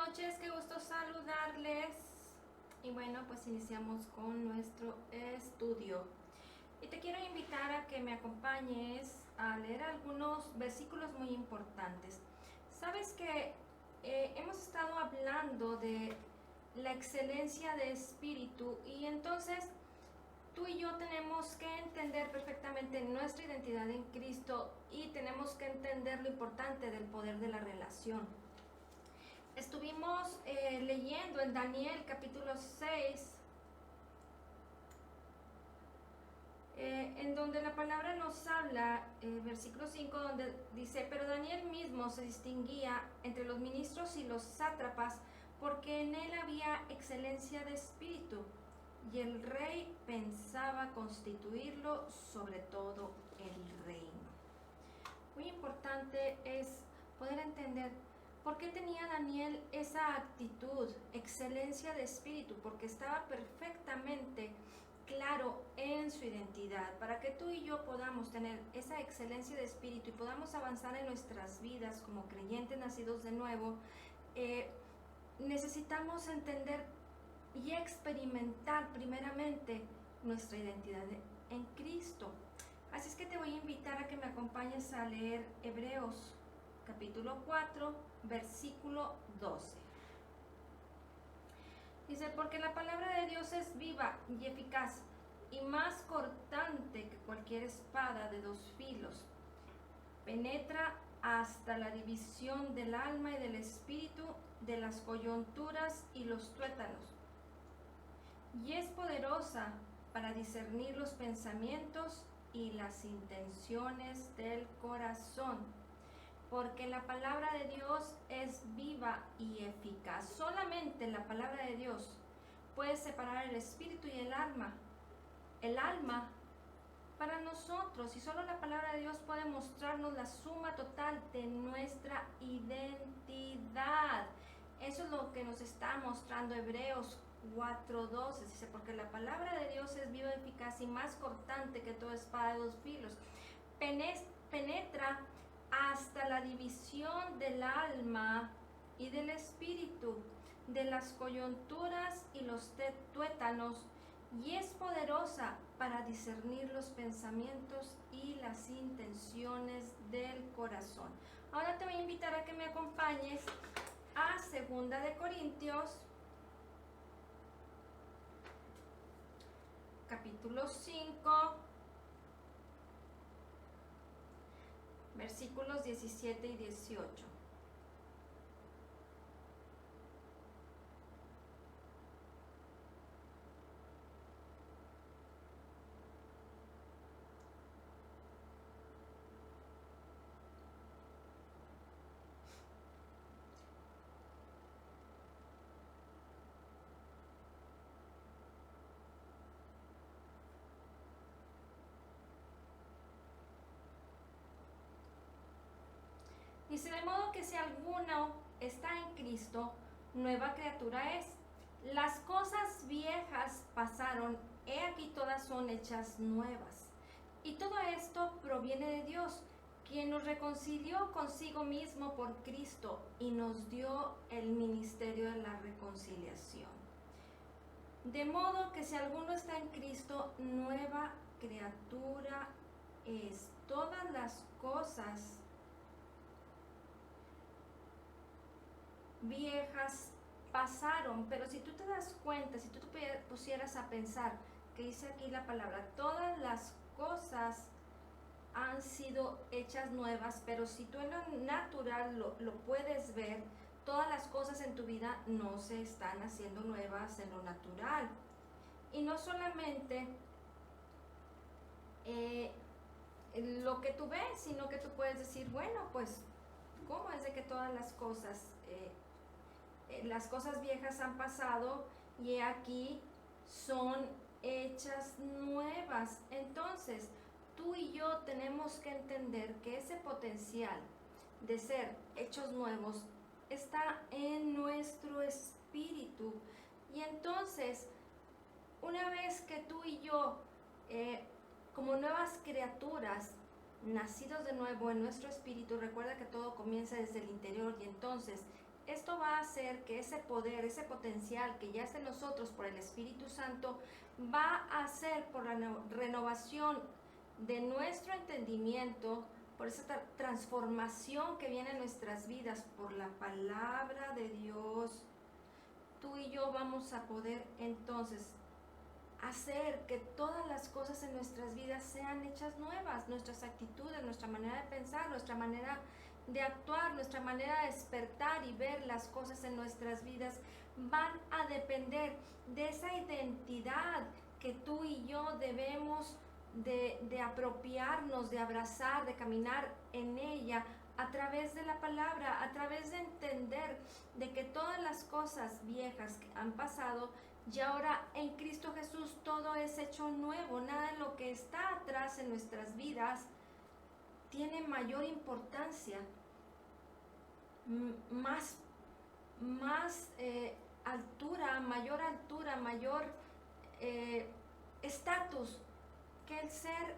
noches, qué gusto saludarles. Y bueno, pues iniciamos con nuestro estudio. Y te quiero invitar a que me acompañes a leer algunos versículos muy importantes. Sabes que hemos estado hablando de la excelencia de espíritu y entonces tú y yo tenemos que entender perfectamente nuestra identidad en Cristo y tenemos que entender lo importante del poder de la relación. Estuvimos leyendo en Daniel capítulo 6, en donde la palabra nos habla, versículo 5, donde dice, pero Daniel mismo se distinguía entre los ministros y los sátrapas, porque en él había excelencia de espíritu, y el rey pensaba constituirlo sobre todo el reino. Muy importante es poder entender por qué tenía Daniel esa actitud, excelencia de espíritu, porque estaba perfectamente claro en su identidad. Para que tú y yo podamos tener esa excelencia de espíritu y podamos avanzar en nuestras vidas como creyentes nacidos de nuevo, necesitamos entender y experimentar primeramente nuestra identidad en Cristo. Así es que te voy a invitar a que me acompañes a leer Hebreos capítulo 4, versículo 12. Dice, porque la palabra de Dios es viva y eficaz y más cortante que cualquier espada de dos filos. Penetra hasta la división del alma y del espíritu, de las coyunturas y los tuétanos. Y es poderosa para discernir los pensamientos y las intenciones del corazón, porque la palabra de Dios es viva y eficaz. Solamente la palabra de Dios puede separar el espíritu y el alma. El alma para nosotros, y solo la palabra de Dios puede mostrarnos la suma total de nuestra identidad. Eso es lo que nos está mostrando Hebreos 4:12. Dice, porque la palabra de Dios es viva, eficaz y más cortante que toda espada de dos filos. Penetra hasta la división del alma y del espíritu, de las coyunturas y los tuétanos, y es poderosa para discernir los pensamientos y las intenciones del corazón. Ahora te voy a invitar a que me acompañes a 2 de Corintios capítulo 5, versículos 17 y 18. Dice, de modo que si alguno está en Cristo, nueva criatura es. Las cosas viejas pasaron, he aquí todas son hechas nuevas. Y todo esto proviene de Dios, quien nos reconcilió consigo mismo por Cristo y nos dio el ministerio de la reconciliación. De modo que si alguno está en Cristo, nueva criatura es. Todas las cosas viejas pasaron, pero si tú te das cuenta, si tú te pusieras a pensar, que dice aquí la palabra, todas las cosas han sido hechas nuevas, pero si tú en lo natural lo puedes ver, todas las cosas en tu vida no se están haciendo nuevas en lo natural. Y no solamente lo que tú ves, sino que tú puedes decir, bueno, pues, ¿cómo es de que todas las cosas viejas han pasado y aquí son hechas nuevas? Entonces, tú y yo tenemos que entender que ese potencial de ser hechos nuevos está en nuestro espíritu. Y entonces, una vez que tú y yo, como nuevas criaturas, nacidos de nuevo en nuestro espíritu, recuerda que todo comienza desde el interior, y entonces esto va a hacer hacer que ese poder, ese potencial que ya está en nosotros por el Espíritu Santo, va a hacer por la renovación de nuestro entendimiento, por esa transformación que viene en nuestras vidas, por la palabra de Dios, tú y yo vamos a poder entonces hacer que todas las cosas en nuestras vidas sean hechas nuevas, nuestras actitudes, nuestra manera de pensar, nuestra manera de actuar, nuestra manera de despertar y ver las cosas en nuestras vidas van a depender de esa identidad que tú y yo debemos de apropiarnos, de abrazar, de caminar en ella a través de la palabra, a través de entender de que todas las cosas viejas que han pasado y ahora en Cristo Jesús todo es hecho nuevo, nada de lo que está atrás en nuestras vidas tiene mayor importancia, más altura, mayor estatus que el ser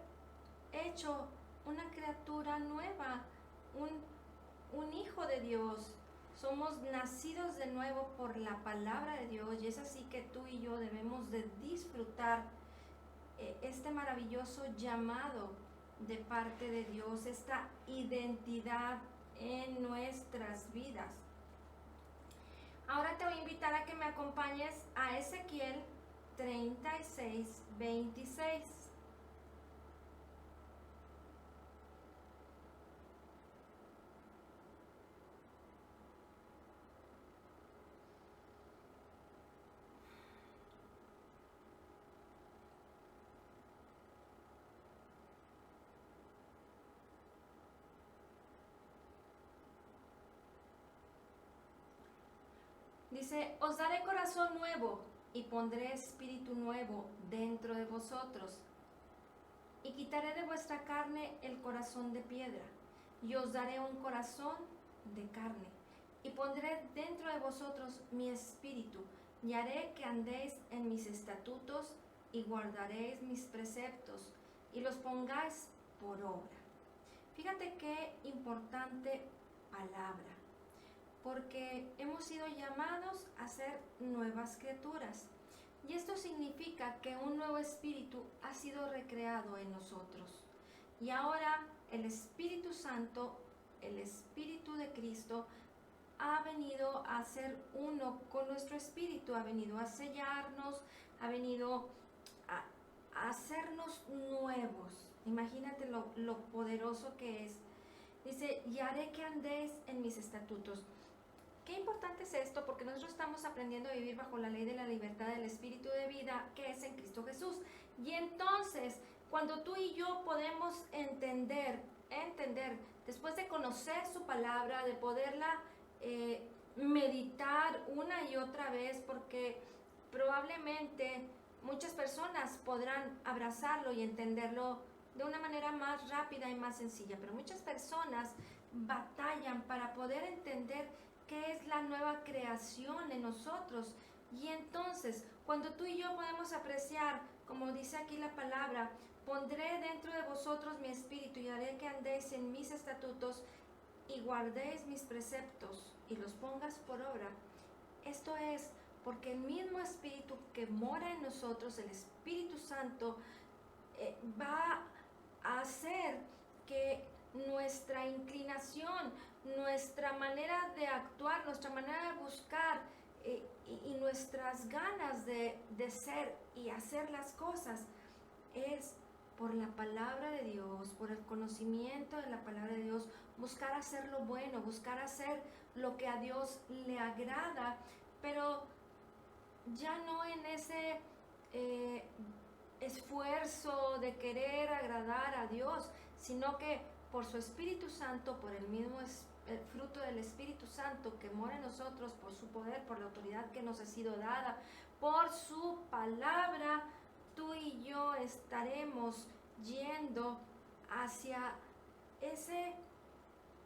hecho una criatura nueva, un hijo de Dios. Somos nacidos de nuevo por la palabra de Dios y es así que tú y yo debemos de disfrutar este maravilloso llamado de parte de Dios, esta identidad en nuestras vidas. Ahora te voy a invitar a que me acompañes a Ezequiel 36, 26. Dice, os daré corazón nuevo y pondré espíritu nuevo dentro de vosotros. Y quitaré de vuestra carne el corazón de piedra, y os daré un corazón de carne. Y pondré dentro de vosotros mi espíritu, y haré que andéis en mis estatutos, y guardaréis mis preceptos, y los pongáis por obra. Fíjate qué importante palabra, porque hemos sido llamados a ser nuevas criaturas. Y esto significa que un nuevo espíritu ha sido recreado en nosotros. Y ahora el Espíritu Santo, el Espíritu de Cristo, ha venido a ser uno con nuestro espíritu, ha venido a sellarnos, ha venido a hacernos nuevos. Imagínate lo poderoso que es. Dice, y haré que andéis en mis estatutos. Qué importante es esto, porque nosotros estamos aprendiendo a vivir bajo la ley de la libertad del espíritu de vida que es en Cristo Jesús. Y entonces, cuando tú y yo podemos entender, después de conocer su palabra, de poderla meditar una y otra vez, porque probablemente muchas personas podrán abrazarlo y entenderlo de una manera más rápida y más sencilla, pero muchas personas batallan para poder entender qué es la nueva creación en nosotros. Y entonces, cuando tú y yo podemos apreciar, como dice aquí la palabra, pondré dentro de vosotros mi espíritu y haré que andéis en mis estatutos y guardéis mis preceptos y los pongas por obra. Esto es porque el mismo espíritu que mora en nosotros, el Espíritu Santo, va a hacer que nuestra inclinación, nuestra manera de actuar, nuestra manera de buscar y nuestras ganas de ser y hacer las cosas es por la palabra de Dios, por el conocimiento de la palabra de Dios, buscar hacer lo bueno, buscar hacer lo que a Dios le agrada, pero ya no en ese esfuerzo de querer agradar a Dios, sino que por su Espíritu Santo, por el mismo fruto del Espíritu Santo que mora en nosotros, por su poder, por la autoridad que nos ha sido dada, por su palabra, tú y yo estaremos yendo hacia ese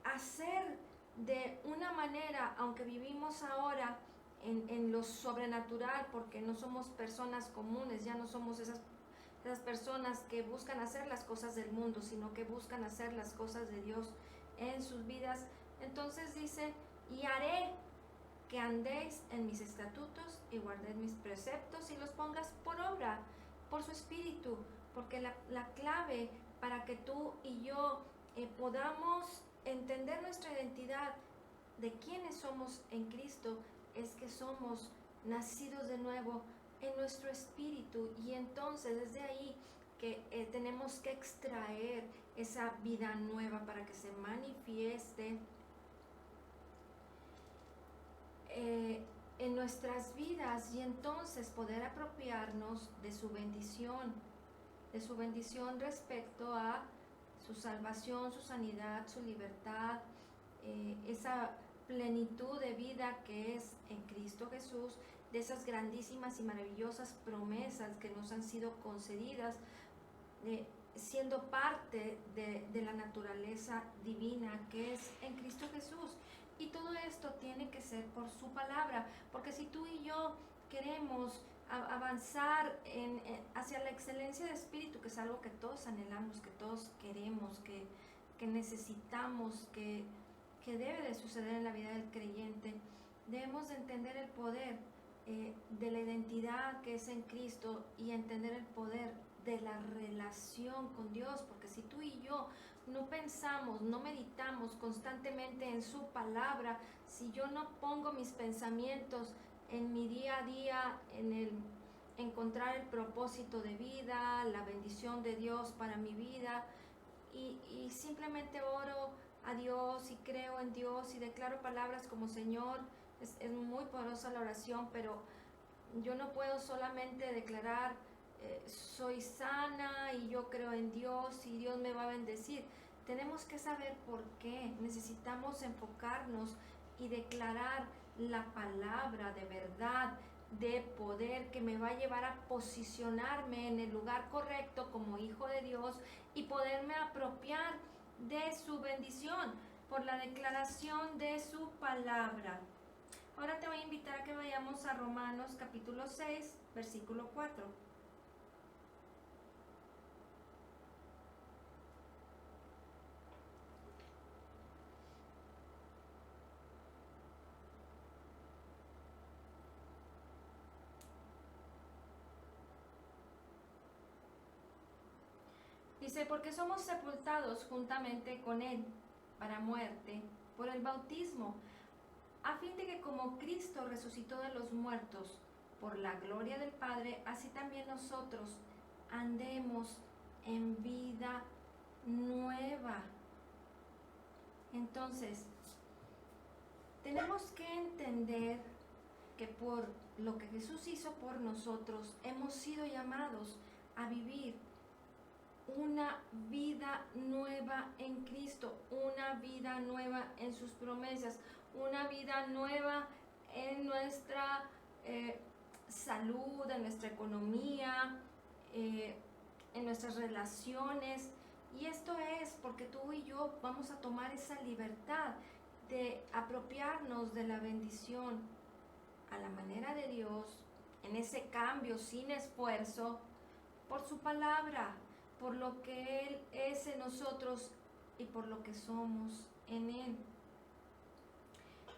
hacer de una manera, aunque vivimos ahora en lo sobrenatural, porque no somos personas comunes, ya no somos esas personas que buscan hacer las cosas del mundo, sino que buscan hacer las cosas de Dios en sus vidas. Entonces dice, y haré que andéis en mis estatutos y guardéis mis preceptos y los pongas por obra, por su espíritu, porque la clave para que tú y yo podamos entender nuestra identidad de quiénes somos en Cristo es que somos nacidos de nuevo en nuestro espíritu, y entonces desde ahí que tenemos que extraer esa vida nueva para que se manifieste en nuestras vidas, y entonces poder apropiarnos de su bendición respecto a su salvación, su sanidad, su libertad, esa plenitud de vida que es en Cristo Jesús, de esas grandísimas y maravillosas promesas que nos han sido concedidas, siendo parte de la naturaleza divina que es en Cristo Jesús. Y todo esto tiene que ser por su palabra, porque si tú y yo queremos avanzar hacia la excelencia de espíritu, que es algo que todos anhelamos, que todos queremos, que necesitamos, que debe de suceder en la vida del creyente, debemos de entender el poder de la identidad que es en Cristo, y entender el poder de la relación con Dios, porque si tú y yo no pensamos, no meditamos constantemente en su palabra, si yo no pongo mis pensamientos en mi día a día, en el encontrar el propósito de vida, la bendición de Dios para mi vida, y simplemente oro a Dios y creo en Dios y declaro palabras como Señor, es muy poderosa la oración, pero yo no puedo solamente declarar soy sana y yo creo en Dios y Dios me va a bendecir. Tenemos que saber por qué. Necesitamos enfocarnos y declarar la palabra de verdad, de poder, que me va a llevar a posicionarme en el lugar correcto como hijo de Dios y poderme apropiar de su bendición por la declaración de su palabra. Ahora te voy a invitar a que vayamos a Romanos capítulo 6, versículo 4. Dice, porque somos sepultados juntamente con Él para muerte por el bautismo, a fin de que como Cristo resucitó de los muertos por la gloria del Padre, así también nosotros andemos en vida nueva. Entonces, tenemos que entender que por lo que Jesús hizo por nosotros, hemos sido llamados a vivir una vida nueva en Cristo, una vida nueva en sus promesas, una vida nueva en nuestra salud, en nuestra economía, en nuestras relaciones. Y esto es porque tú y yo vamos a tomar esa libertad de apropiarnos de la bendición a la manera de Dios, en ese cambio sin esfuerzo, por su palabra, por lo que Él es en nosotros y por lo que somos en Él.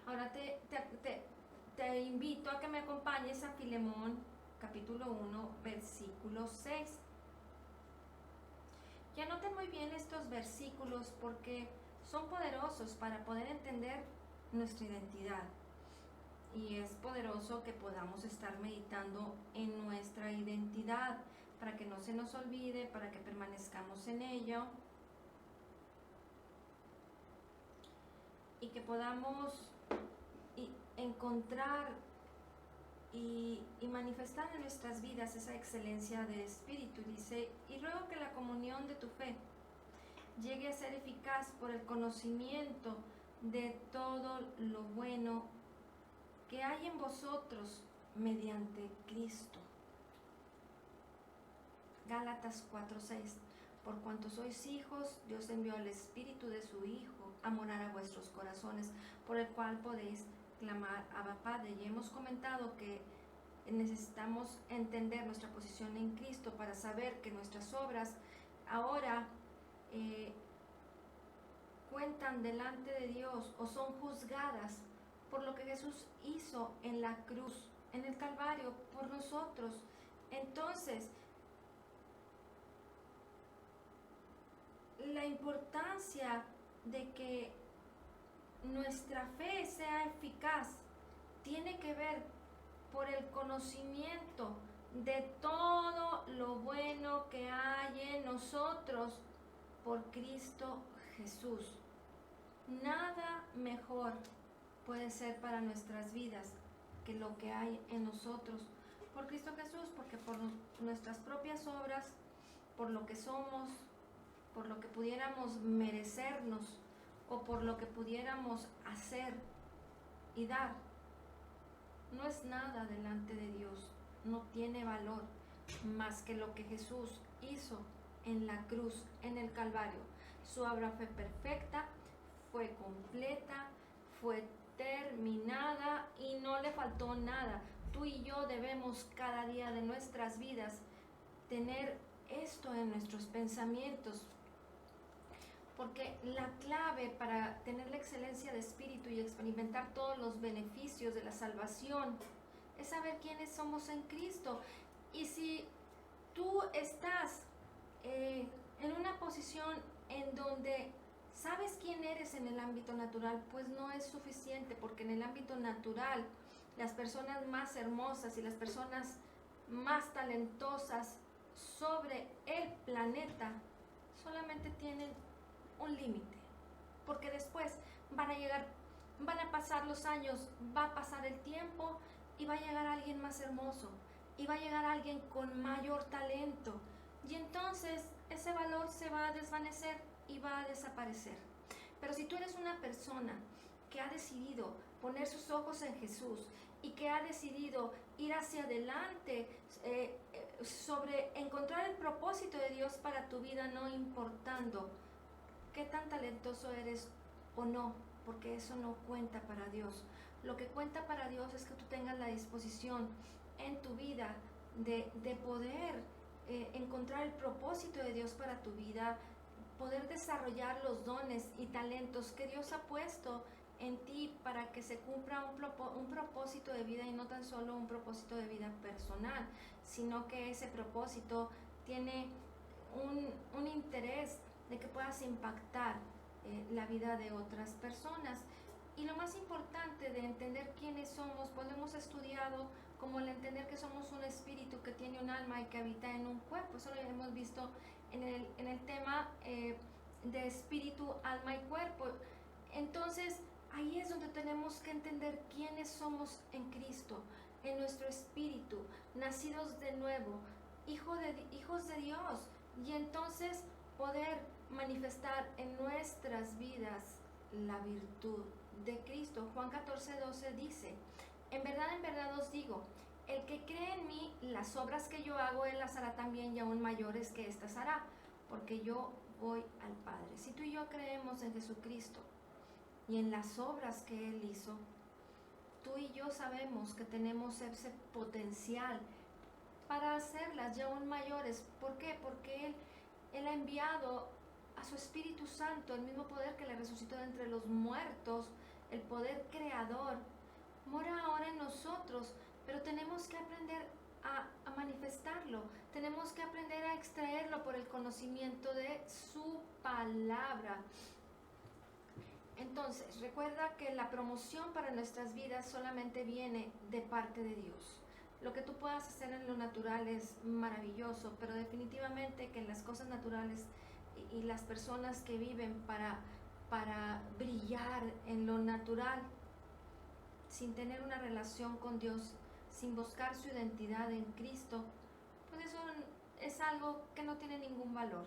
Ahora te invito a que me acompañes a Filemón, capítulo 1, versículo 6. Y anoten muy bien estos versículos porque son poderosos para poder entender nuestra identidad. Y es poderoso que podamos estar meditando en nuestra identidad, para que no se nos olvide, para que permanezcamos en ello y que podamos encontrar y manifestar en nuestras vidas esa excelencia de espíritu. Dice, y ruego que la comunión de tu fe llegue a ser eficaz por el conocimiento de todo lo bueno que hay en vosotros mediante Cristo. Gálatas 4:6. Por cuanto sois hijos, Dios envió el Espíritu de su Hijo a morar a vuestros corazones, por el cual podéis clamar Abba Padre. Y hemos comentado que necesitamos entender nuestra posición en Cristo para saber que nuestras obras ahora cuentan delante de Dios o son juzgadas por lo que Jesús hizo en la cruz, en el Calvario, por nosotros. Entonces, la importancia de que nuestra fe sea eficaz tiene que ver por el conocimiento de todo lo bueno que hay en nosotros por Cristo Jesús. Nada mejor puede ser para nuestras vidas que lo que hay en nosotros por Cristo Jesús, porque por nuestras propias obras, por lo que somos, por lo que pudiéramos merecernos o por lo que pudiéramos hacer y dar, no es nada delante de Dios, no tiene valor más que lo que Jesús hizo en la cruz, en el Calvario. Su obra fue perfecta, fue completa, fue terminada y no le faltó nada. Tú y yo debemos cada día de nuestras vidas tener esto en nuestros pensamientos, porque la clave para tener la excelencia de espíritu y experimentar todos los beneficios de la salvación es saber quiénes somos en Cristo. Y si tú estás en una posición en donde sabes quién eres en el ámbito natural, pues no es suficiente, porque en el ámbito natural las personas más hermosas y las personas más talentosas sobre el planeta solamente tienen un límite, porque después van a pasar los años, va a pasar el tiempo y va a llegar alguien más hermoso y va a llegar alguien con mayor talento, y entonces ese valor se va a desvanecer y va a desaparecer. Pero si tú eres una persona que ha decidido poner sus ojos en Jesús y que ha decidido ir hacia adelante sobre encontrar el propósito de Dios para tu vida, no importando qué tan talentoso eres o no, porque eso no cuenta para Dios. Lo que cuenta para Dios es que tú tengas la disposición en tu vida de poder encontrar el propósito de Dios para tu vida, poder desarrollar los dones y talentos que Dios ha puesto en ti para que se cumpla un propósito de vida, y no tan solo un propósito de vida personal, sino que ese propósito tiene un interés de que puedas impactar la vida de otras personas. Y lo más importante de entender quiénes somos, pues lo hemos estudiado como el entender que somos un espíritu que tiene un alma y que habita en un cuerpo. Eso lo hemos visto en el tema de espíritu, alma y cuerpo. Entonces, ahí es donde tenemos que entender quiénes somos en Cristo, en nuestro espíritu, nacidos de nuevo, hijos de Dios, y entonces poder manifestar en nuestras vidas la virtud de Cristo. Juan 14:12 dice: en verdad os digo, el que cree en mí, las obras que yo hago, él las hará también, y aún mayores que estas hará, porque yo voy al Padre. Si tú y yo creemos en Jesucristo y en las obras que él hizo, tú y yo sabemos que tenemos ese potencial para hacerlas, y aún mayores. ¿Por qué? Porque él ha enviado a su Espíritu Santo, el mismo poder que le resucitó de entre los muertos, el poder creador, mora ahora en nosotros, pero tenemos que aprender a manifestarlo, tenemos que aprender a extraerlo por el conocimiento de su palabra. Entonces, recuerda que la promoción para nuestras vidas solamente viene de parte de Dios. Lo que tú puedas hacer en lo natural es maravilloso, pero definitivamente que en las cosas naturales y las personas que viven para brillar en lo natural, sin tener una relación con Dios, sin buscar su identidad en Cristo, pues eso es algo que no tiene ningún valor,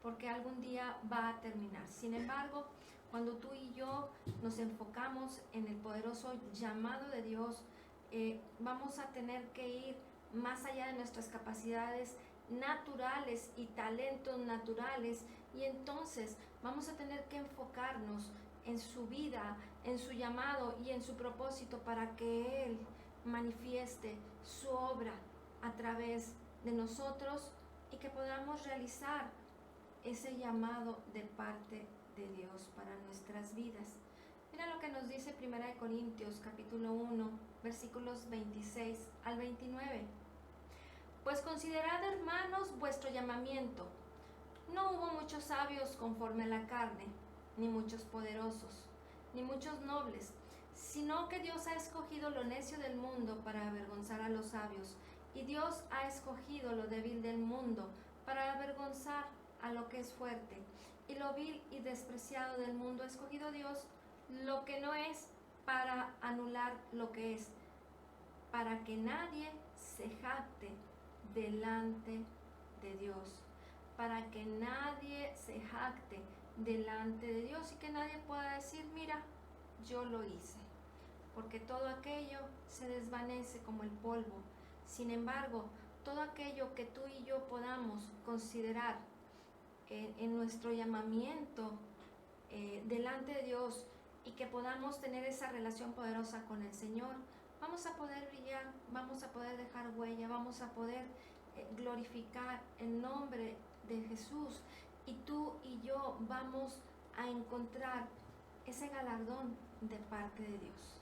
porque algún día va a terminar. Sin embargo, cuando tú y yo nos enfocamos en el poderoso llamado de Dios, vamos a tener que ir más allá de nuestras capacidades naturales y talentos naturales, y entonces vamos a tener que enfocarnos en su vida, en su llamado y en su propósito, para que Él manifieste su obra a través de nosotros y que podamos realizar ese llamado de parte de Dios para nuestras vidas. mira lo que nos dice 1 Corintios capítulo 1, versículos 26 al 29. Pues considerad, hermanos, vuestro llamamiento. No hubo muchos sabios conforme a la carne, ni muchos poderosos, ni muchos nobles, sino que Dios ha escogido lo necio del mundo para avergonzar a los sabios, y Dios ha escogido lo débil del mundo para avergonzar a lo que es fuerte, y lo vil y despreciado del mundo ha escogido Dios, lo que no es, para anular lo que es, para que nadie se jacte delante de Dios, para que nadie se jacte delante de Dios y que nadie pueda decir, mira, yo lo hice, porque todo aquello se desvanece como el polvo. Sin embargo, todo aquello que tú y yo podamos considerar en nuestro llamamiento delante de Dios y que podamos tener esa relación poderosa con el Señor, vamos a poder brillar, vamos a poder dejar huella, vamos a poder glorificar el nombre de Jesús, y tú y yo vamos a encontrar ese galardón de parte de Dios.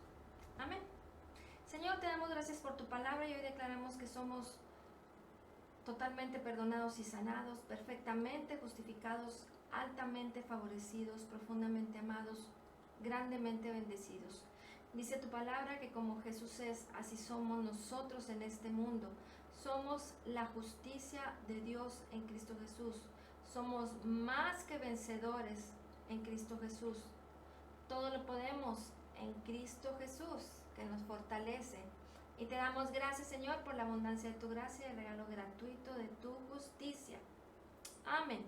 Amén. Señor, te damos gracias por tu palabra y hoy declaramos que somos totalmente perdonados y sanados, perfectamente justificados, altamente favorecidos, profundamente amados, grandemente bendecidos. Dice tu palabra que como Jesús es, así somos nosotros en este mundo. Somos la justicia de Dios en Cristo Jesús. Somos más que vencedores en Cristo Jesús. Todo lo podemos en Cristo Jesús, que nos fortalece. Y te damos gracias, Señor, por la abundancia de tu gracia y el regalo gratuito de tu justicia. Amén.